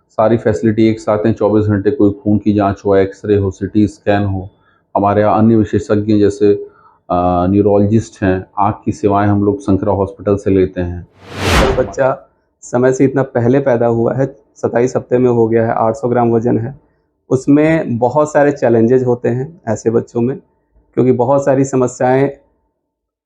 सारी फैसिलिटी एक साथ हैं। 24 घंटे कोई खून की जांच हो, एक्सरे हो, सिटी स्कैन हो। हमारे यहाँ अन्य विशेषज्ञ जैसे न्यूरोलॉजिस्ट हैं, आँख की सेवाएं हम लोग शंकरा हॉस्पिटल से लेते हैं। बच्चा समय से इतना पहले पैदा हुआ है, 27 हफ्ते में हो गया है, 800 ग्राम वज़न है। उसमें बहुत सारे चैलेंजेज़ होते हैं ऐसे बच्चों में, क्योंकि बहुत सारी समस्याएँ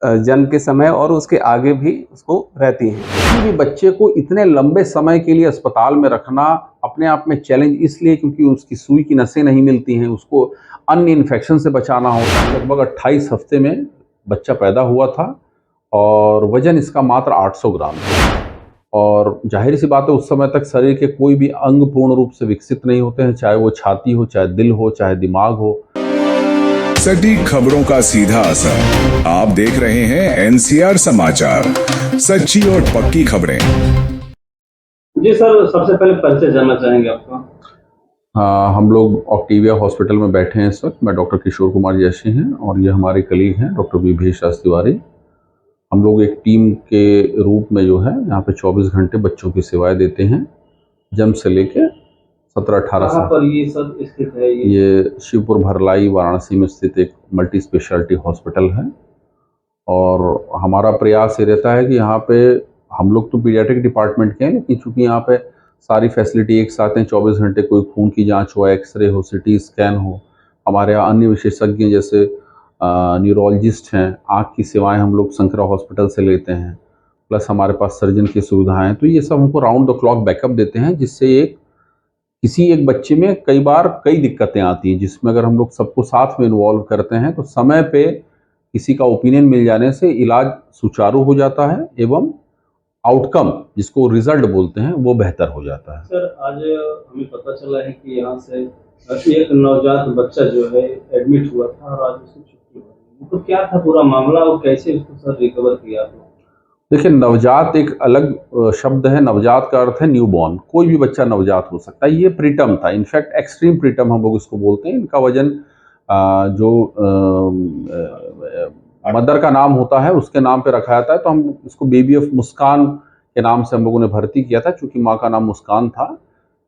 जन्म के समय और उसके आगे भी उसको रहती हैं। किसी भी बच्चे को इतने लंबे समय के लिए अस्पताल में रखना अपने आप में चैलेंज इसलिए क्योंकि उसकी सुई की नसें नहीं मिलती हैं, उसको अन्य इन्फेक्शन से बचाना होता है। लगभग 28 हफ्ते में बच्चा पैदा हुआ था और वजन इसका मात्र 800 ग्राम था। और जाहिर सी बात है, उस समय तक शरीर के कोई भी अंग पूर्ण रूप से विकसित नहीं होते हैं, चाहे वो छाती हो, चाहे दिल हो, चाहे दिमाग हो। सटीक खबरों का सीधा असर। आप देख रहे हैं एनसीआर समाचार, सच्ची और पक्की खबरें। जी सर, सबसे पहले परिचय जानना चाहेंगे आपका। हम लोग ऑक्टिविया हॉस्पिटल में बैठे हैं इस वक्त। मैं डॉक्टर किशोर कुमार जैशी हैं और ये हमारे कलीग हैं डॉक्टर विभेश राज तिवारी। हम लोग एक टीम के रूप में जो है यहाँ पे 24 घंटे बच्चों की सेवाएं देते हैं, जन्म से लेके 17-18 साल। पर ये सब स्थित है? ये शिवपुर भरलाई वाराणसी में स्थित एक मल्टी स्पेशलिटी हॉस्पिटल है और हमारा प्रयास ये रहता है कि यहाँ पे हम लोग तो पीडियाट्रिक डिपार्टमेंट के हैं, लेकिन चूँकि यहाँ पे सारी फैसिलिटी एक साथ हैं। 24 घंटे कोई खून की जांच हो, एक्सरे हो, सिटी स्कैन हो। हमारे यहाँ अन्य विशेषज्ञ जैसे न्यूरोलॉजिस्ट हैं, आँख की सेवाएं हम लोग शंकरा हॉस्पिटल से लेते हैं, प्लस हमारे पास सर्जन की सुविधाएं हैं। तो ये सब हमको राउंड द क्लॉक बैकअप देते हैं, जिससे किसी एक बच्चे में कई बार कई दिक्कतें आती हैं, जिसमें अगर हम लोग सबको साथ में इन्वॉल्व करते हैं तो समय पे किसी का ओपिनियन मिल जाने से इलाज सुचारू हो जाता है एवं आउटकम, जिसको रिजल्ट बोलते हैं, वो बेहतर हो जाता है। सर, आज हमें पता चला है कि यहाँ से एक नवजात बच्चा जो है एडमिट हुआ था और आज उसकी छुट्टी हो गई। तो क्या था पूरा मामला और कैसे उसको सर रिकवर किया आपने? देखिए, नवजात एक अलग शब्द है। नवजात का अर्थ है न्यूबॉर्न। कोई भी बच्चा नवजात हो सकता है। ये प्रीटर्म था, इनफैक्ट एक्सट्रीम प्रीटर्म हम लोग इसको बोलते हैं। इनका वजन जो मदर का नाम होता है उसके नाम पे रखा जाता है, तो हम इसको बेबी ऑफ मुस्कान के नाम से हम लोगों ने भर्ती किया था, चूंकि माँ का नाम मुस्कान था।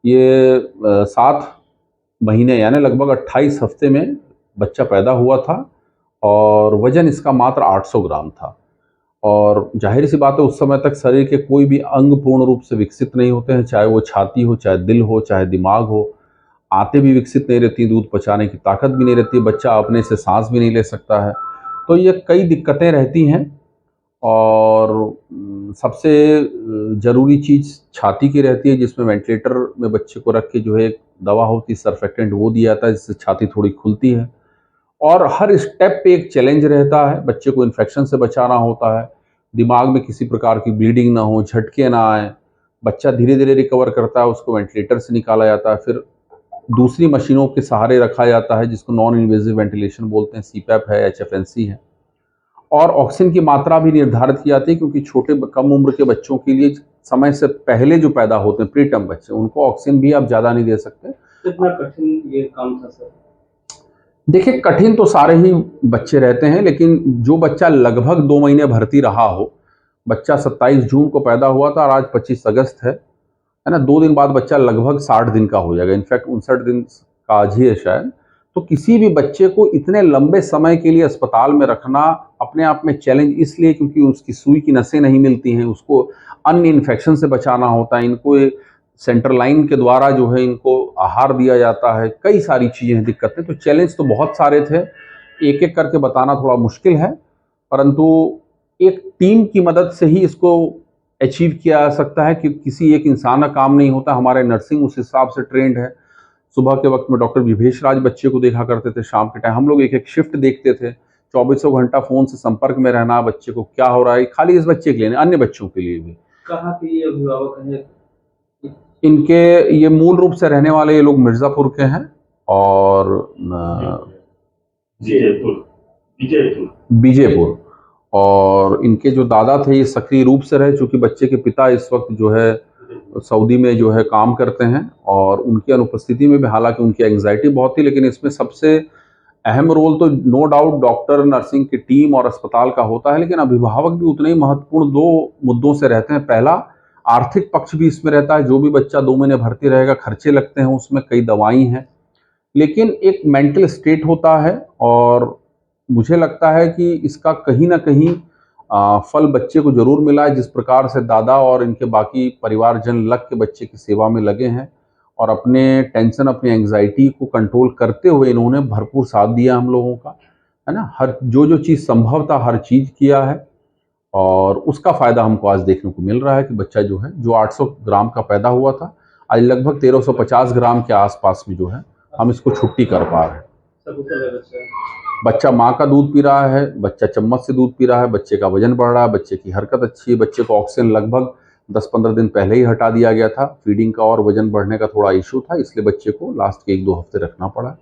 ये 7 महीने यानी लगभग 28 हफ्ते में बच्चा पैदा हुआ था और वजन इसका मात्र 800 ग्राम था। और जाहिर सी बात है, उस समय तक शरीर के कोई भी अंग पूर्ण रूप से विकसित नहीं होते हैं, चाहे वो छाती हो, चाहे दिल हो, चाहे दिमाग हो। आंतें भी विकसित नहीं रहती, दूध पचाने की ताकत भी नहीं रहती, बच्चा अपने से सांस भी नहीं ले सकता है। तो ये कई दिक्कतें रहती हैं और सबसे ज़रूरी चीज़ छाती की रहती है, जिसमें वेंटिलेटर में बच्चे को रख के जो है एक दवा होती है सर्फेक्टेंट, वो दिया जाता है, जिससे छाती थोड़ी खुलती है। और हर स्टेप पे एक चैलेंज रहता है। बच्चे को इन्फेक्शन से बचाना होता है, दिमाग में किसी प्रकार की ब्लीडिंग ना हो, झटके ना आए। बच्चा धीरे धीरे रिकवर करता है, उसको वेंटिलेटर से निकाला जाता है, फिर दूसरी मशीनों के सहारे रखा जाता है, जिसको नॉन इन्वेजिव वेंटिलेशन बोलते हैं। सीपैप है, एचएफएनसी है। और ऑक्सीजन की मात्रा भी निर्धारित की जाती है, क्योंकि छोटे कम उम्र के बच्चों के लिए समय से पहले जो पैदा होते हैं प्रीटर्म बच्चे, उनको ऑक्सीजन भी आप ज़्यादा नहीं दे सकते। कितना कठिन ये काम था सर? देखिए, कठिन तो सारे ही बच्चे रहते हैं, लेकिन जो बच्चा लगभग 2 महीने भर्ती रहा हो, बच्चा 27 जून को पैदा हुआ था और आज 25 अगस्त है ना, 2 दिन बाद बच्चा लगभग 60 दिन का हो जाएगा। इनफैक्ट 59 दिन का आज ही है शायद। तो किसी भी बच्चे को इतने लंबे समय के लिए अस्पताल में रखना अपने आप में चैलेंज इसलिए क्योंकि उसकी सुई की नसें नहीं मिलती हैं, उसको अन्य इन्फेक्शन से बचाना होता है, इनको सेंट्रल लाइन के द्वारा जो है इनको आहार दिया जाता है, कई सारी चीज़ें हैं, दिक्कतें। तो चैलेंज तो बहुत सारे थे, एक एक करके बताना थोड़ा मुश्किल है, परंतु एक टीम की मदद से ही इसको अचीव किया जा सकता है कि किसी एक इंसान का काम नहीं होता। हमारे नर्सिंग उस हिसाब से ट्रेंड है। सुबह के वक्त में डॉक्टर विभेश राज बच्चे को देखा करते थे, शाम के टाइम हम लोग एक एक शिफ्ट देखते थे। 24 घंटा फ़ोन से संपर्क में रहना, बच्चे को क्या हो रहा है, खाली इस बच्चे के लिए नहीं, अन्य बच्चों के लिए भी। कहाँ के ये अभिभावक हैं? इनके ये मूल रूप से रहने वाले ये लोग मिर्ज़ापुर के हैं और बीजेपुर। और इनके जो दादा थे ये सक्रिय रूप से रहे, चूँकि बच्चे के पिता इस वक्त जो है सऊदी में जो है काम करते हैं और उनकी अनुपस्थिति में भी, हालांकि उनकी एंग्जाइटी बहुत थी, लेकिन इसमें सबसे अहम रोल तो नो डाउट डॉक्टर, नर्सिंग की टीम और अस्पताल का होता है, लेकिन अभिभावक भी उतने ही महत्वपूर्ण 2 मुद्दों से रहते हैं। पहला, आर्थिक पक्ष भी इसमें रहता है, जो भी बच्चा 2 महीने भर्ती रहेगा, खर्चे लगते हैं उसमें, कई दवाई हैं। लेकिन एक मेंटल स्टेट होता है और मुझे लगता है कि इसका कहीं न कहीं फल बच्चे को ज़रूर मिला है। जिस प्रकार से दादा और इनके बाकी परिवारजन लग के बच्चे की सेवा में लगे हैं और अपने टेंशन, अपनी एंग्ज़ायटी को कंट्रोल करते हुए इन्होंने भरपूर साथ दिया हम लोगों का, है ना? हर जो चीज़ संभव था, हर चीज़ किया है और उसका फ़ायदा हमको आज देखने को मिल रहा है कि बच्चा जो है, जो 800 ग्राम का पैदा हुआ था, आज लगभग 1350 ग्राम के आस-पास में जो है, हम इसको छुट्टी कर पा रहे हैं। सकुशल है बच्चा। बच्चा माँ का दूध पी रहा है, बच्चा चम्मच से दूध पी रहा है, बच्चे का वजन बढ़ रहा है, बच्चे की हरकत अच्छी है, बच्चे को ऑक्सीजन लगभग 10-15 दिन पहले ही हटा दिया गया था। फीडिंग का और वजन बढ़ने का थोड़ा इशू था, इसलिए बच्चे को लास्ट के 1-2 हफ्ते रखना पड़ा।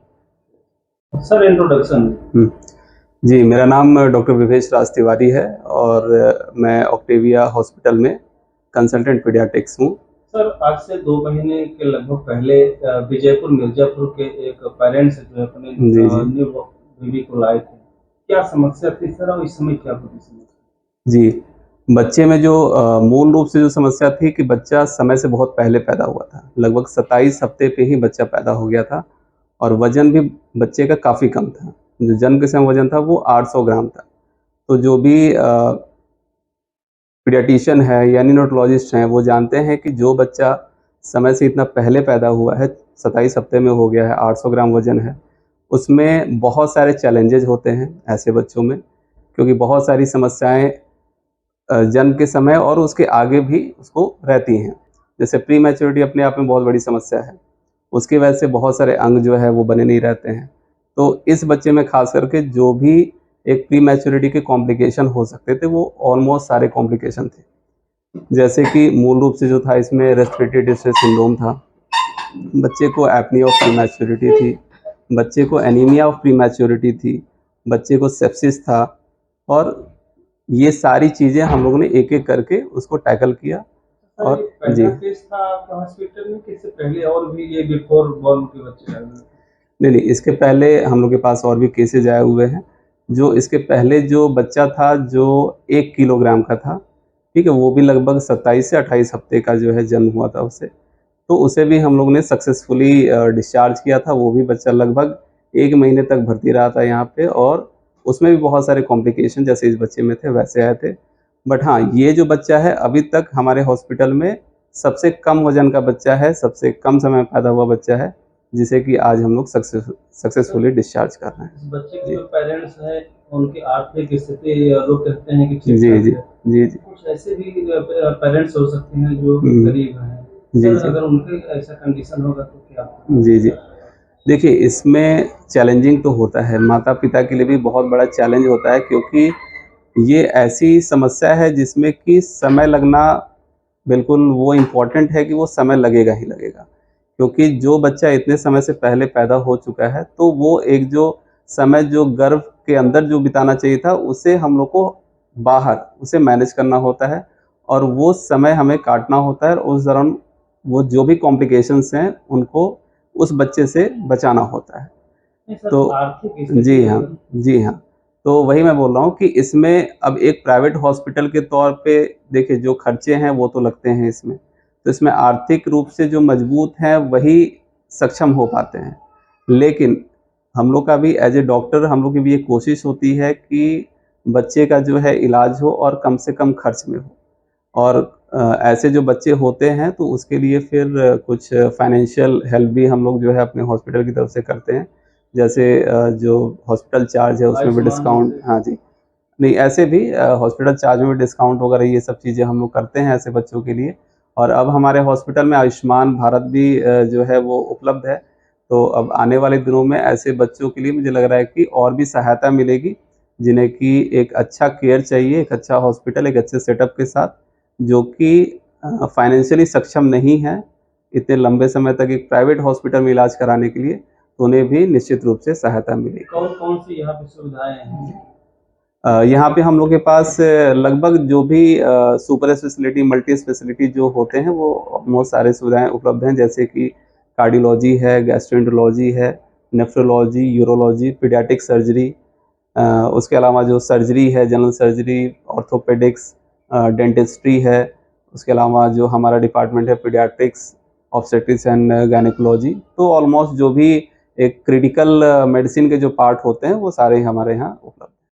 Sir introduction. जी, मेरा नाम डॉक्टर विवेश राज तिवारी है और मैं ऑक्टेविया हॉस्पिटल में कंसल्टेंट पीडियाट्रिक्स हूँ। सर आज से 2 महीने के लगभग पहले विजयपुर मिर्जापुर के एक पेरेंट्स जो है अपने जी, जी। न्यू बेबी को लाए थे, क्या समस्या थी सर और इस समय क्या पोजीशन है? जी, बच्चे में जो मूल रूप से जो समस्या थी कि बच्चा समय से बहुत पहले पैदा हुआ था। लगभग 27 हफ्ते पे ही बच्चा पैदा हो गया था और वज़न भी बच्चे का काफ़ी कम था। जो जन्म के समय वज़न था वो 800 ग्राम था। तो जो भी पीडियाट्रिशियन है या न्यूरोलॉजिस्ट हैं, वो जानते हैं कि जो बच्चा समय से इतना पहले पैदा हुआ है, 27 हफ्ते में हो गया है, 800 ग्राम वज़न है, उसमें बहुत सारे चैलेंजेज़ होते हैं ऐसे बच्चों में, क्योंकि बहुत सारी समस्याएँ जन्म के समय और उसके आगे भी उसको रहती हैं। जैसे प्री मैच्योरिटी अपने आप में बहुत बड़ी समस्या है। उसकी वजह से बहुत सारे अंग जो है वो बने नहीं रहते हैं। तो इस बच्चे में ख़ास करके जो भी एक प्री मैच्योरिटी के कॉम्प्लिकेशन हो सकते थे, वो ऑलमोस्ट सारे कॉम्प्लिकेशन थे। जैसे कि मूल रूप से जो था इसमें रेस्पिरेटरी डिस्ट्रेस सिंड्रोम था, बच्चे को एपनिया ऑफ प्री मैच्योरिटी थी, बच्चे को एनीमिया ऑफ प्री मैच्योरिटी थी, बच्चे को सेप्सिस था और ये सारी चीज़ें हम लोगों ने एक-एक करके उसको टैकल किया। सर और ये पहला जी। केस था आपके हॉस्पिटल में कि इससे पहले और भी ये बिफोर बॉर्न के बच्चे आए हुए थे? नहीं, इसके पहले हम लोग के पास और भी केसेज़ आए हुए हैं। जो इसके पहले जो बच्चा था जो 1 किलोग्राम का था, ठीक है? वो भी लगभग 27 से 28 हफ्ते का जो है जन्म हुआ था उसे। तो उसे भी हम लोग ने सक्सेसफुली डिस्चार्ज किया था। वो भी बच्चा लगभग 1 महीने तक भर्ती रहा था यहाँ पे और उसमें भी बहुत सारे कॉम्प्लिकेशन जैसे इस बच्चे में थे वैसे आए थे। बट हाँ, ये जो बच्चा है अभी तक हमारे हॉस्पिटल में सबसे कम वज़न का बच्चा है, सबसे कम समय में पैदा हुआ बच्चा है, जिसे कि आज हम लोग सक्सेसफुली डिस्चार्ज कर रहे हैं। इस बच्चे के जी। जो पेरेंट्स हैं उनकी आर्थिक स्थिति लोग कहते हैं कि जी, ठीक-ठाक जी। है। जी, जी। कुछ ऐसे भी पेरेंट्स हो सकते हैं जो गरीब हैं। जी, सर जी। अगर उनके ऐसा कंडीशन होगा तो क्या होगा? जी, जी। देखिए, इसमें चैलेंजिंग तो होता है, माता-पिता के लिए भी बहुत बड़ा चैलेंज होता है क्योंकि ये ऐसी समस्या है जिसमें कि समय लगना बिल्कुल वो इम्पोर्टेंट है कि वो समय लगेगा ही लगेगा। क्योंकि जो बच्चा इतने समय से पहले पैदा हो चुका है, तो वो एक जो समय जो गर्भ के अंदर जो बिताना चाहिए था, उसे हम लोग को बाहर उसे मैनेज करना होता है और वो समय हमें काटना होता है और उस दौरान वो जो भी कॉम्प्लिकेशंस हैं, उनको उस बच्चे से बचाना होता है। नहीं सर तो आर्थिक स्थिति जी हाँ, अगर जी हाँ। तो वही मैं बोल रहा हूँ कि इसमें अब एक प्राइवेट हॉस्पिटल के तौर पे देखिए जो खर्चे हैं वो तो लगते हैं इसमें। तो इसमें आर्थिक रूप से जो मजबूत हैं वही सक्षम हो पाते हैं। लेकिन हम लोग का भी एज़ ए डॉक्टर हम लोग की भी ये कोशिश होती है कि बच्चे का जो है इलाज हो और कम से कम खर्च में हो। और ऐसे जो बच्चे होते हैं तो उसके लिए फिर कुछ फाइनेंशियल हेल्प भी हम लोग जो है अपने हॉस्पिटल की तरफ से करते हैं। जैसे जो हॉस्पिटल चार्ज है उसमें भी आयुष्मान डिस्काउंट जैसे हाँ जी। नहीं ऐसे भी हॉस्पिटल चार्ज में भी डिस्काउंट वगैरह ये सब चीज़ें हम लोग करते हैं ऐसे बच्चों के लिए। और अब हमारे हॉस्पिटल में आयुष्मान भारत भी जो है वो उपलब्ध है। तो अब आने वाले दिनों में ऐसे बच्चों के लिए मुझे लग रहा है कि और भी सहायता मिलेगी, जिन्हें कि एक अच्छा केयर चाहिए, एक अच्छा हॉस्पिटल, एक अच्छे सेटअप के साथ, जो कि फाइनेंशियली सक्षम नहीं है, इतने लंबे समय तक एक प्राइवेट हॉस्पिटल में इलाज कराने के लिए, तो उन्हें भी निश्चित रूप से सहायता मिलेगी। कौन-कौन सी यहाँ पे सुविधाएँ हैं? यहाँ पे हम लोग के पास लगभग जो भी सुपर स्पेशलिटी, मल्टी स्पेशलिटी जो होते हैं वो ऑलमोस्ट सारी सुविधाएँ उपलब्ध हैं, जैसे कि कार्डियोलॉजी है, गैस्ट्रोएंटरोलॉजी है, नेफ्रोलॉजी, यूरोलॉजी, पीडियाट्रिक सर्जरी, उसके अलावा जो सर्जरी है, जनरल सर्जरी, ऑर्थोपेडिक्स, डेंटिस्ट्री है उसके अलावा जो हमारा डिपार्टमेंट है पीडियाट्रिक्स, ऑब्स्टेट्रिक्स एंड गायनेकोलॉजी, तो ऑलमोस्ट जो भी एक क्रिटिकल मेडिसिन के जो पार्ट होते हैं वो सारे हमारे यहाँ उपलब्ध